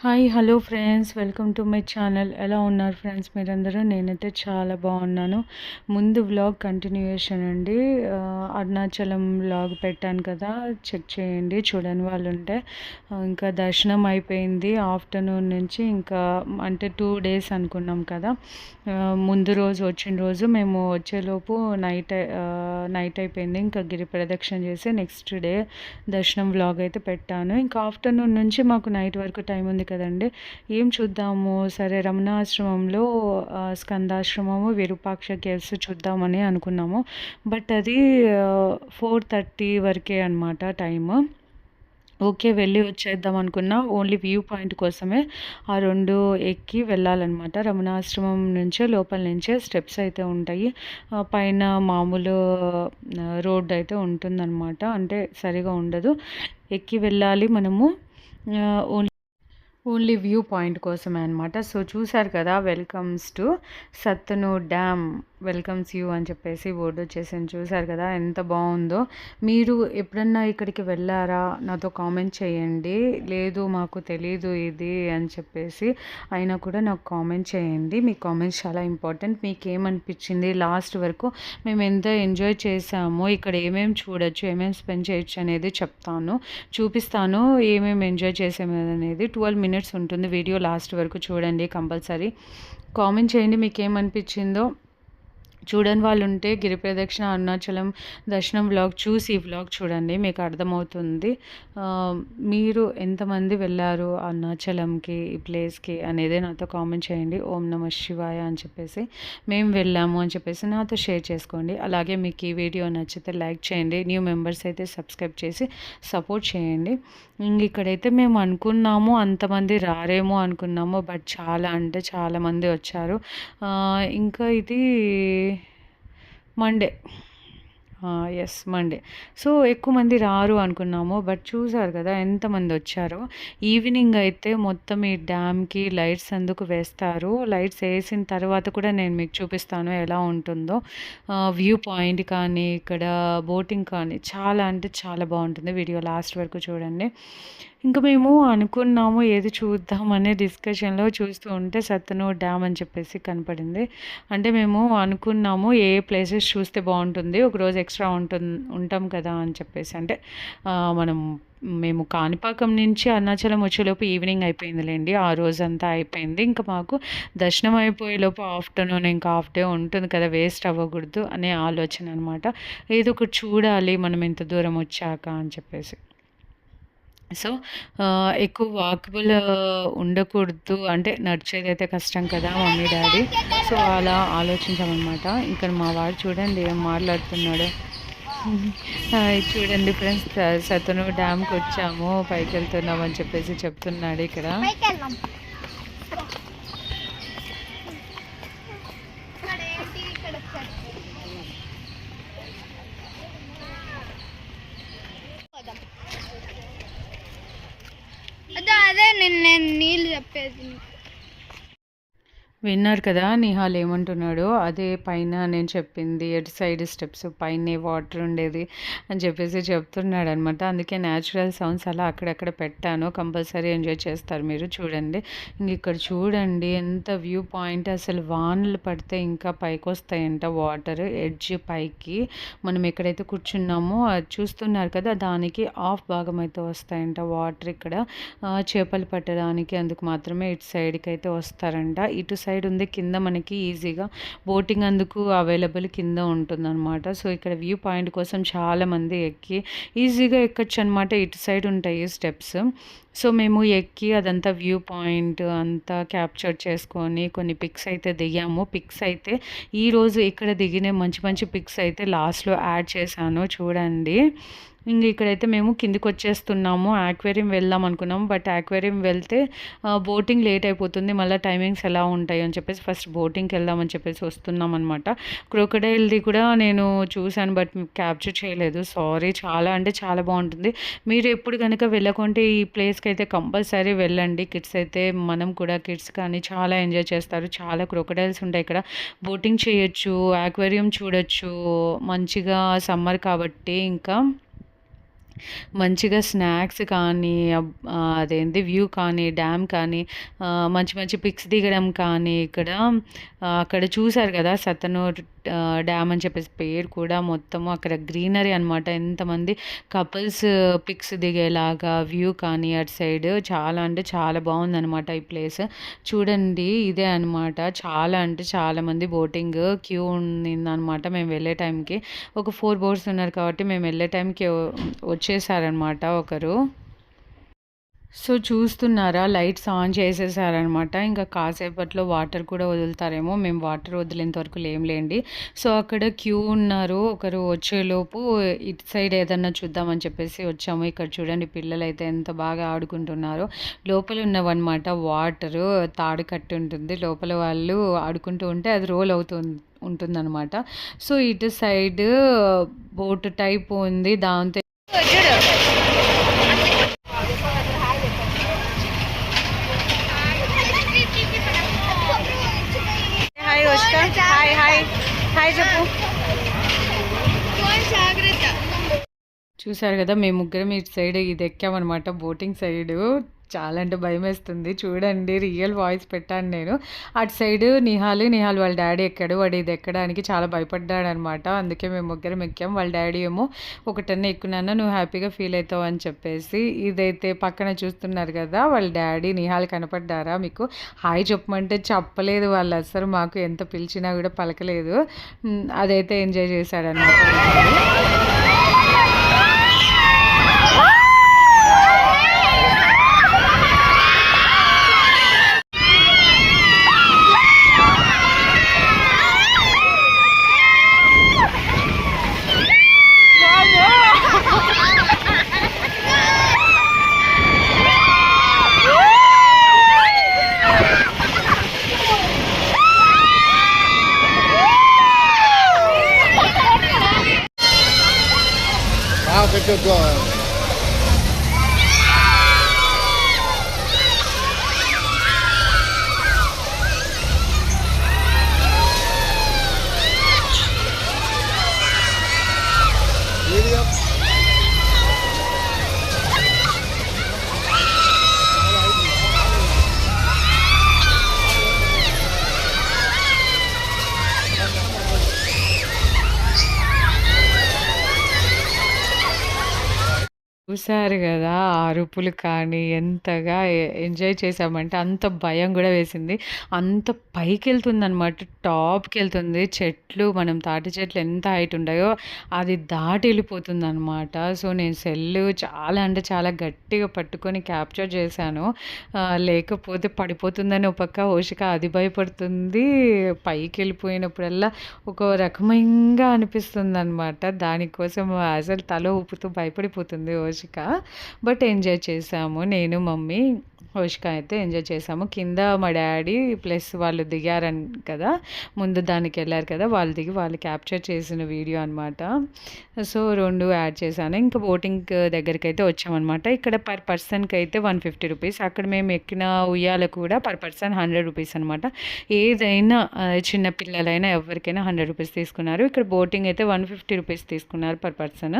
Hi hello friends, welcome to my channel. ఎలా ఉన్నారు friends మీరందరూ? నేనైతే చాలా బాగున్నాను. ముందు వ్లాగ్ కంటిన్యూయేషన్ అండి. అరుణాచలం వ్లాగ్ పెట్టాను కదా, చెక్ చేయండి చూడని వాళ్ళు ఉంటే. ఇంకా దర్శనం అయిపోయింది ఆఫ్టర్నూన్ నుంచి. ఇంకా అంటే 2 days అనుకున్నాం కదా. ముందు రోజు వచ్చిన రోజు మేము వచ్చేలోపు నైట్ అయిపోయింది. ఇంకా గిరి ప్రదక్షిణ చేసి నెక్స్ట్ డే దర్శనం వ్లాగ్ అయితే పెట్టాను. ఇంకా ఆఫ్టర్నూన్ నుంచి మాకు నైట్ వరకు టైం ఉంది కదండి, ఏం చూద్దాము, సరే రమణాశ్రమంలో స్కందాశ్రమము విరూపాక్ష కేవ్స్ చూద్దామని అనుకున్నాము. బట్ అది 4:30 వరకే అనమాట టైము. ఓకే, వెళ్ళి వచ్చేద్దాం అనుకున్నా. ఓన్లీ వ్యూ పాయింట్ కోసమే ఆ 2 ఎక్కి వెళ్ళాలన్నమాట. రమణాశ్రమం నుంచే లోపల నుంచే స్టెప్స్ అయితే ఉంటాయి. పైన మామూలు రోడ్ అయితే ఉంటుందన్నమాట, అంటే సరిగా ఉండదు, ఎక్కి వెళ్ళాలి మనము. ఓన్లీ వ్యూ పాయింట్ కోసమే అనమాట. సో చూసారు కదా, welcomes to Sathanur dam, welcomes you అని చెప్పేసి బోర్డు వచ్చేసింది. చూసారు కదా ఎంత బాగుందో. మీరు ఎప్పుడన్నా ఇక్కడికి వెళ్ళారా నాతో కామెంట్ చేయండి. లేదు మాకు తెలీదు ఇది అని చెప్పేసి అయినా కూడా నాకు కామెంట్ చేయండి. మీ కామెంట్స్ చాలా ఇంపార్టెంట్. మీకు ఏమనిపించింది, లాస్ట్ వరకు మేము ఎంత ఎంజాయ్ చేసామో, ఇక్కడ ఏమేమి చూడొచ్చు, ఏమేమి స్పెండ్ చేయొచ్చు అనేది చెప్తాను, చూపిస్తాను. ఏమేమి ఎంజాయ్ చేసాము అనేది 12 minutes ఉంటుంది వీడియో. లాస్ట్ వరకు చూడండి కంపల్సరీ. కామెంట్ చేయండి మీకు ఏమనిపించిందో. చూడని వాళ్ళు ఉంటే గిరి ప్రదక్షిణ అరుణాచలం దర్శనం వ్లాగ్ చూసి ఈ వ్లాగ్ చూడండి, మీకు అర్థమవుతుంది. మీరు ఎంతమంది వెళ్ళారు అరుణాచలంకి, ఈ ప్లేస్కి అనేది నాతో కామెంట్ చేయండి. ఓం నమ శివాయ అని చెప్పేసి మేము వెళ్ళాము అని చెప్పేసి నాతో షేర్ చేసుకోండి. అలాగే మీకు ఈ వీడియో నచ్చితే లైక్ చేయండి. న్యూ మెంబర్స్ అయితే సబ్స్క్రైబ్ చేసి సపోర్ట్ చేయండి. ఇక్కడైతే మేము అనుకున్నాము అంతమంది రారేమో అనుకున్నాము, బట్ చాలా అంటే చాలామంది వచ్చారు. ఇంకా ఇది మండే, మండే. సో ఎక్కువ మంది రారు అనుకున్నాము, బట్ చూసారు కదా ఎంతమంది వచ్చారో. ఈవినింగ్ అయితే మొత్తం ఈ డ్యామ్కి లైట్స్ అందుకు వేస్తారు. లైట్స్ వేసిన తర్వాత కూడా నేను మీకు చూపిస్తాను ఎలా ఉంటుందో. వ్యూ పాయింట్ కానీ ఇక్కడ బోటింగ్ కానీ చాలా అంటే చాలా బాగుంటుంది. వీడియో లాస్ట్ వరకు చూడండి. ఇంకా మేము అనుకున్నాము ఏది చూద్దామనే డిస్కషన్లో చూస్తూ ఉంటే సత్తనూర్ డ్యామ్ అని చెప్పేసి కనపడింది. అంటే మేము అనుకున్నాము ఏ ప్లేసెస్ చూస్తే బాగుంటుంది, ఒకరోజు ఎక్స్ట్రా ఉంటాం కదా అని చెప్పేసి. అంటే మనం మేము కాణిపాకం నుంచి అరుణాచలం వచ్చేలోపు ఈవినింగ్ అయిపోయిందిలేండి, ఆ రోజంతా అయిపోయింది. ఇంకా మాకు దర్శనం అయిపోయేలోపు ఆఫ్టర్నూన్, ఇంకా హాఫ్ డే ఉంటుంది కదా, వేస్ట్ అవ్వకూడదు అనే ఆలోచన అనమాట. ఏదో ఒకటి చూడాలి మనం ఇంత దూరం వచ్చాక అని చెప్పేసి. సో ఎక్కువ వాకబుల్ ఉండకూడదు, అంటే నడిచేదైతే కష్టం కదా మమ్మీ డాడీ. సో అలా ఆలోచించామన్నమాట. ఇంకా మా వాడు చూడండి ఏం మాట్లాడుతున్నాడు. చూడండి ఫ్రెండ్స్, సతను డ్యామ్కి వచ్చాము, పైకి వెళ్తున్నాం అని చెప్పేసి చెప్తున్నాడు ఇక్కడ. అదే నేను నీళ్ళు చెప్పేది. విన్నారు కదా నిహాల్ ఏమంటున్నాడో, అదే పైన నేను చెప్పింది, ఎటు సైడ్ స్టెప్స్ పైన వాటర్ ఉండేది అని చెప్పేసి చెప్తున్నాడు అనమాట. అందుకే న్యాచురల్ సౌండ్స్ అలా అక్కడక్కడ పెట్టాను, కంపల్సరీ ఎంజాయ్ చేస్తారు మీరు చూడండి. ఇంక ఇక్కడ చూడండి ఎంత వ్యూ పాయింట్, అసలు వానలు పడితే ఇంకా పైకి వస్తాయంట వాటర్, ఎడ్జ్ పైకి మనం ఎక్కడైతే కూర్చున్నామో అది చూస్తున్నారు కదా, దానికి ఆఫ్ భాగం అయితే వస్తాయంట వాటర్. ఇక్కడ చేపలు పట్టడానికి అందుకు మాత్రమే ఇటు సైడ్కి అయితే వస్తారంట. ఇటు సైడ్ ఉంది కింద మనకి ఈజీగా బోటింగ్ అందుకు అవైలబుల్ కింద ఉంటుందన్నమాట. సో ఇక్కడ వ్యూ పాయింట్ కోసం చాలామంది ఎక్కి ఈజీగా ఎక్కచ్చు అనమాట. ఇటు సైడ్ ఉంటాయి స్టెప్స్. సో మేము ఎక్కి అదంతా వ్యూ పాయింట్ అంతా క్యాప్చర్ చేసుకొని కొన్ని పిక్స్ అయితే దిగాము. పిక్స్ అయితే ఈరోజు ఇక్కడ దిగిన మంచి మంచి పిక్స్ అయితే లాస్ట్లో యాడ్ చేశాను చూడండి. ఇంక ఇక్కడైతే మేము కిందికి వచ్చేస్తున్నాము. ఆక్వేరియం వెళ్దాం అనుకున్నాము, బట్ ఆక్వేరియం వెళ్తే బోటింగ్ లేట్ అయిపోతుంది, మళ్ళీ టైమింగ్స్ ఎలా ఉంటాయి అని చెప్పేసి ఫస్ట్ బోటింగ్కి వెళ్దామని చెప్పేసి వస్తున్నాం అనమాట. క్రొకడైల్ది కూడా నేను చూశాను, బట్ క్యాప్చర్ చేయలేదు, సారీ. చాలా అంటే చాలా బాగుంటుంది. మీరు ఎప్పుడు కనుక వెళ్ళకుంటే ఈ ప్లేస్కి అయితే కంపల్సరీ వెళ్ళండి. కిడ్స్ అయితే మనం కూడా కిడ్స్ కానీ చాలా ఎంజాయ్ చేస్తారు. చాలా క్రొకడైల్స్ ఉంటాయి ఇక్కడ, బోటింగ్ చేయొచ్చు, ఆక్వేరియం చూడొచ్చు మంచిగా. సమ్మర్ కాబట్టి ఇంకా మంచిగా స్నాక్స్ కానీ అదేంటి వ్యూ కానీ, డ్యామ్ కానీ, మంచి మంచి పిక్స్ దిగడం కానీ ఇక్కడ అక్కడ చూసారు కదా! సతనూర్ డ్యామ్ అని చెప్పేసి పేరు కూడా మొత్తము అక్కడ గ్రీనరీ అనమాట. ఎంతమంది కపుల్స్ పిక్స్ దిగేలాగా వ్యూ కానీ అటు సైడ్ చాలా అంటే చాలా బాగుందనమాట ఈ ప్లేస్. చూడండి ఇదే అనమాట. చాలా అంటే చాలా మంది బోటింగ్ క్యూ ఉండిందనమాట మేము వెళ్ళే టైంకి. ఒక 4 బోట్స్ ఉన్నారు కాబట్టి మేము వెళ్ళే టైంకి వచ్చేసారనమాట ఒకరు. సో, చూస్తున్నారా లైట్స్ ఆన్ చేసేసారనమాట. ఇంకా కాసేపట్లో వాటర్ కూడా వదులుతారేమో. మేము వాటర్ వదిలేంత వరకు లేంలేండి. సో, అక్కడ క్యూ ఉన్నారు. ఒకరు వచ్చేలోపు ఇటు సైడ్ ఏదన్నా చూద్దామని చెప్పేసి వచ్చాము. ఇక్కడ చూడండి పిల్లలైతే ఎంత బాగా ఆడుకుంటున్నారో. లోపల ఉన్నవన్నమాట వాటరు తాడు కట్టి ఉంటుంది. లోపల వాళ్ళు ఆడుకుంటూ ఉంటే అది రోల్ ఉంటుందన్నమాట. సో, ఇటు సైడ్ బోట్ టైప్ ఉంది. దాంతో హాయ్ వష్క, హాయ్ హాయ్ హాయ్ చెప్పు. చూసారు కదా మేము ముగ్గురం ఇటు సైడ్ ఇది ఎక్కామన్నమాట బోటింగ్ సైడు. చాలా అంటే భయమేస్తుంది. చూడండి రియల్ వాయిస్ పెట్టాను నేను. అటు సైడ్ నిహాల్ వాళ్ళ డాడీ ఎక్కాడు. వాడు ఇది ఎక్కడానికి చాలా భయపడ్డాడనమాట. అందుకే మేము ముగ్గురం ఎక్కాం. వాళ్ళ డాడీ ఏమో ఒకటన్నా ఎక్కున్నాను నువ్వు హ్యాపీగా ఫీల్ అవుతావు అని చెప్పేసి. ఇదైతే పక్కన చూస్తున్నారు కదా వాళ్ళ డాడీ నిహాల్ కనపడ్డారా మీకు? హాయ్ చెప్పమంటే చెప్పలేదు వాళ్ళు అసలు. మాకు ఎంత పిలిచినా కూడా పలకలేదు. అదైతే ఎంజాయ్ చేశాడనమాట. చూసారు గదా! ఆ అరుపులు కానీ ఎంతగా ఎంజాయ్ చేశామంటే అంత భయం గూడా వేసింది. అంత పైకెళ్తుందనమాట. టాప్‌కెళ్తుంది. చెట్లు మనం తాటి చెట్లు ఎంత హైట్ ఉంటాయో అది దాటి ఎళ్ళిపోతుందనమాట. సో, నేను సెల్లు చాలా అంటే చాలా గట్టిగా పట్టుకొని క్యాప్చర్ చేశాను. లేకపోతే పడిపోతుందని ఒక పక్క హోషిక అది భయపడుతుంది. పైకెళ్ళిపోయినప్పుడల్లా ఒక రకమైంగా అనిపిస్తుందనమాట. దానికోసం అసలు తల ఊపుతూ భయపడిపోతుంది హోషిక. బట్ ఎంజాయ్ చేశాము. నేను, మమ్మీ, హోషిక అయితే ఎంజాయ్ చేశాము. కింద మా డాడీ ప్లస్ వాళ్ళు దిగారని కదా! ముందు దానికెళ్లారు కదా! వాళ్ళు దిగి వాళ్ళు క్యాప్చర్ చేసిన వీడియో అనమాట. సో, 2 యాడ్ చేశాను. ఇంకా బోటింగ్ దగ్గరికైతే వచ్చామనమాట. ఇక్కడ పర్ పర్సన్‌కైతే 150 రూపీస్. అక్కడ మేము ఎక్కిన ఉయ్యాల కూడా పర్ పర్సన్ 100 రూపీస్ అనమాట. ఏదైనా చిన్న పిల్లలైనా ఎవరికైనా 100 రూపీస్ తీసుకున్నారు. ఇక్కడ బోటింగ్ అయితే 150 రూపీస్ తీసుకున్నారు పర్ పర్సన్.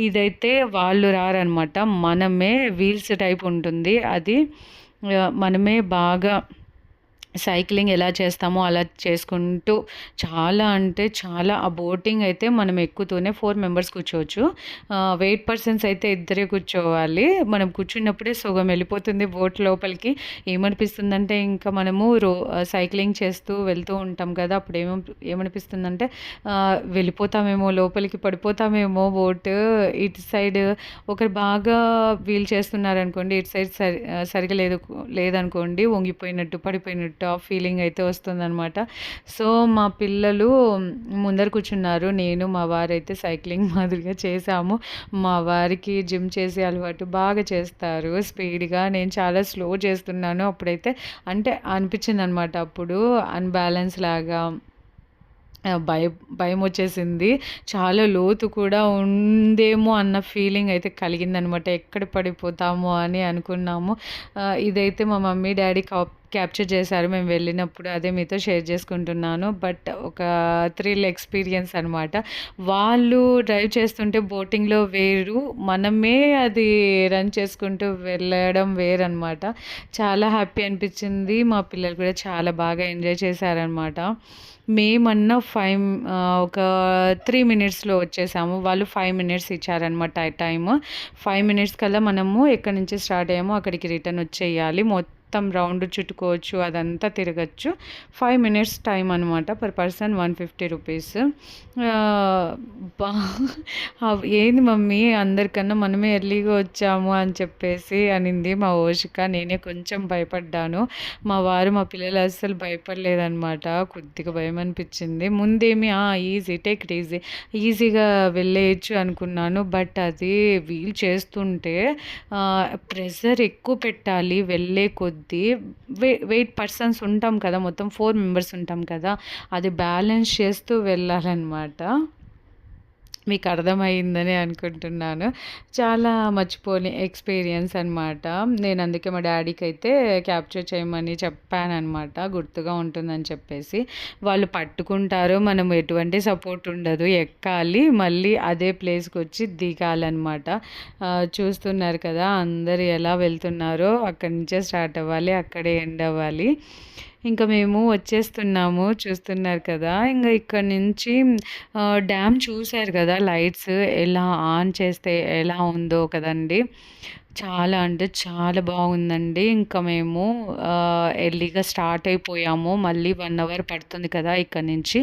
ఇదైతే వాళ్ళు రారనమాట. మనమే వీల్స్ టైప్ ఉంటుంది. అది మనమే బాగా సైక్లింగ్ ఎలా చేస్తామో అలా చేసుకుంటూ చాలా అంటే చాలా ఆ బోటింగ్ అయితే మనం ఎక్కుతూనే 4 మెంబర్స్ కూర్చోవచ్చు. వెయిట్ పర్సన్స్ అయితే ఇద్దరే కూర్చోవాలి. మనం కూర్చున్నప్పుడే సగం వెళ్ళిపోతుంది బోట్ లోపలికి. ఏమనిపిస్తుందంటే ఇంకా మనము సైక్లింగ్ చేస్తూ వెళ్తూ ఉంటాం కదా! అప్పుడు ఏమనిపిస్తుందంటే వెళ్ళిపోతామేమో లోపలికి, పడిపోతామేమో బోట్. ఇటు సైడ్ ఒకరు బాగా వీల్ చేస్తున్నారనుకోండి, ఇటు సైడ్ సరిగా లేదనుకోండి వంగిపోయినట్టు పడిపోయినట్టు ఆ ఫీలింగ్ అయితే వస్తుందనమాట. సో, మా పిల్లలు ముందర కూర్చున్నారు. నేను మా వారైతే సైక్లింగ్ మాదిరిగా చేశాము. మా వారికి జిమ్ చేసే అలవాటు బాగా చేస్తారు స్పీడ్‌గా. నేను చాలా స్లో చేస్తున్నాను. అప్పుడైతే అంటే అనిపించిందనమాట. అప్పుడు అన్‌బ్యాలెన్స్ లాగా భయమొచ్చేసింది. చాలా లోతు కూడా ఉందేమో అన్న ఫీలింగ్ అయితే కలిగిందనమాట. ఎక్కడ పడిపోతామో అని అనుకున్నాము. ఇదైతే మా మమ్మీ, డ్యాడీ క్యాప్చర్ చేశారు మేము వెళ్ళినప్పుడు. అదే మీతో షేర్ చేసుకుంటున్నాను. బట్ ఒక థ్రిల్ ఎక్స్‌పీరియన్స్ అనమాట. వాళ్ళు డ్రైవ్ చేస్తుంటే బోటింగ్‌లో వేరు. మనమే అది రన్ చేసుకుంటూ వెళ్ళడం వేరనమాట. చాలా హ్యాపీ అనిపించింది. మా పిల్లలు కూడా చాలా బాగా ఎంజాయ్ చేశారనమాట. మేమన్నా ఒక 3 మినిట్స్‌లో వచ్చేసాము. వాళ్ళు 5 మినిట్స్ ఇచ్చారనమాట టైము. 5 మినిట్స్ కల్లా మనము ఎక్కడి నుంచి స్టార్ట్ అయ్యామో అక్కడికి రిటర్న్ వచ్చేయాలి. మొత్తం రౌండ్ చుట్టుకోవచ్చు. అదంతా తిరగొచ్చు. 5 మినిట్స్ టైమ్ అనమాట. Per person 150 rupees. బా ఏంది మమ్మీ అందరికన్నా మనమే ఎర్లీగా వచ్చాము అని చెప్పేసి అనింది మా ఓషిక. నేనే కొంచెం భయపడ్డాను. మా వారు, మా పిల్లలు అస్సలు భయపడలేదనమాట. కొద్దిగా భయమనిపించింది. ముందేమి ఈజీ టేక్ ఇట్ ఈజీగా వెళ్ళేయొచ్చు అనుకున్నాను. బట్ అది వీల్ చేస్తుంటే ప్రెషర్ ఎక్కువ పెట్టాలి వెళ్ళే కొద్దీ. వెయిట్ పర్సన్స్ ఉంటాం కదా! మొత్తం 4 మెంబర్స్ ఉంటాం కదా! అది బ్యాలెన్స్ చేస్తూ వెళ్ళాలనమాట. మీకు అర్థమయిందని అనుకుంటున్నాను. చాలా మర్చిపోని ఎక్స్‌పీరియన్స్ అనమాట. నేను అందుకే మా డ్యాడీకైతే క్యాప్చర్ చేయమని చెప్పాననమాట. గుర్తుగా ఉంటుందని చెప్పేసి. వాళ్ళు పట్టుకుంటారు. మనం ఎటువంటి సపోర్ట్ ఉండదు. ఎక్కాలి. మళ్ళీ అదే ప్లేస్‌కొచ్చి దిగాలనమాట. చూస్తున్నారు కదా! అందరూ ఎలా వెళ్తున్నారో అక్కడి నుంచే స్టార్ట్ అవ్వాలి. అక్కడే ఎండ్ అవ్వాలి. ఇంక మేము వచ్చేస్తున్నాము. చూస్తున్నారు కదా! ఇంగ ఇక్కడి నుంచి డ్యామ్ చూసారు కదా! లైట్స్ ఎలా ఆన్ చేస్తే ఎలా ఉందో కదండీ! చాలా అంటే చాలా బాగుందండి. ఇంకా మేము ఎర్లీగా స్టార్ట్ అయిపోయాము. మళ్ళీ 1 అవర్ పడుతుంది కదా! ఇక్కడి నుంచి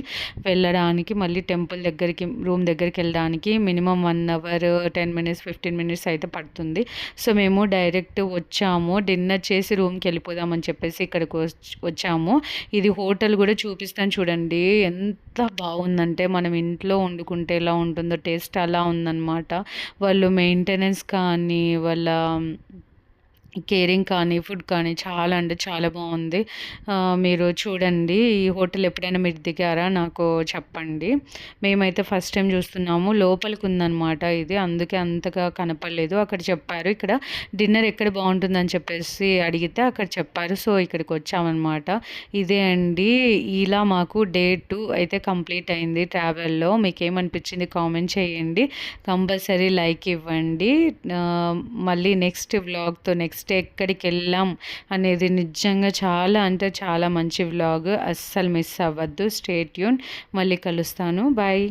వెళ్ళడానికి. మళ్ళీ టెంపుల్ దగ్గరికి రూమ్ దగ్గరికెళ్ళడానికి మినిమమ్ 1 అవర్ 10 మినిట్స్, 15 మినిట్స్ అయితే పడుతుంది. సో, మేము డైరెక్ట్ వచ్చాము. డిన్నర్ చేసి రూమ్‌కెళ్ళిపోదామని చెప్పేసి ఇక్కడికి వచ్చాము. ఇది హోటల్ గూడా చూపిస్తాను చూడండి. ఎంత బాగుందంటే మనం ఇంట్లో వండుకుంటే ఎలా ఉంటుందో టేస్ట్ అలా ఉందనమాట. వాళ్ళు మెయింటెనెన్స్ కానీ, వాళ్ళ కేరింగ్ కానీ, ఫుడ్ కానీ చాలా అంటే చాలా బావుంది. మీరు చూడండి. ఈ హోటల్ ఎప్పుడైనా మీరు దిగారా నాకు చెప్పండి. మేమైతే ఫస్ట్ టైమ్ చూస్తున్నాము. లోపలికుందనమాట ఇది. అందుకే అంతగా కనపడలేదు. అక్కడ చెప్పారు. ఇక్కడ డిన్నర్ ఎక్కడ బావుంటుందని చెప్పేసి అడిగితే అక్కడ చెప్పారు. సో, ఇక్కడికొచ్చామనమాట. ఇదే అండి. ఇలా మాకు డే 2 అయితే కంప్లీట్ అయింది ట్రావెల్‌లో. మీకేమనిపించింది కామెంట్ చేయండి. కంపల్సరీ లైక్ ఇవ్వండి. మళ్ళీ నెక్స్ట్ వ్లాగ్‌తో నెక్స్ట్ డే ఎక్కడికెళ్ళాం అనేది నిజంగా చాలా అంటే చాలా మంచి వ్లాగ్. అస్సలు మిస్ అవ్వద్దు. Stay tune. మళ్ళీ కలుస్తాను. బాయ్.